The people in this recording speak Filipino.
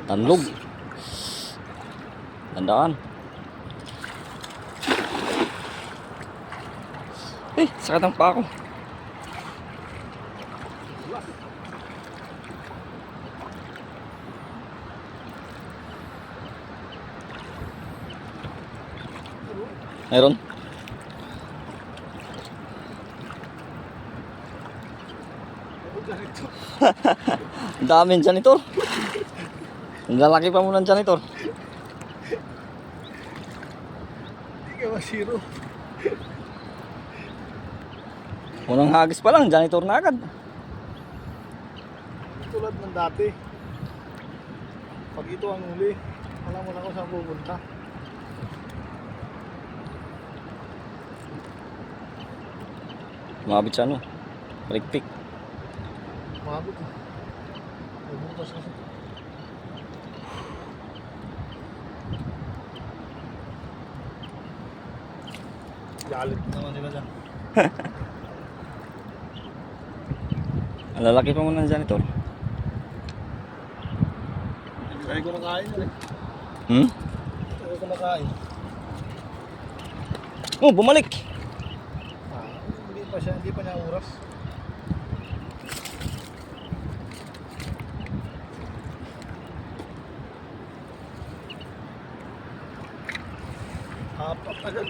Tanlog. Tandaan. Sakit ang paa ko. Meron? Ang daming janitor. Ang lalaki pa mo ng janitor. Hindi ka masiro. Unang hagis pa lang, janitor na agad. Tulad ng dati. Pag ito ang huli, alam mo na kung saan pupunta. Mabit sa ano? Palikpik. Mabot eh. May butas kasi. Galit naman sila dyan. Ang lalaki pa mo ng janitor. Hindi ko nakain yun eh. Hmm? Hindi ko nakain. Oh, bumalik. Hindi pa niya oras. Apat agad.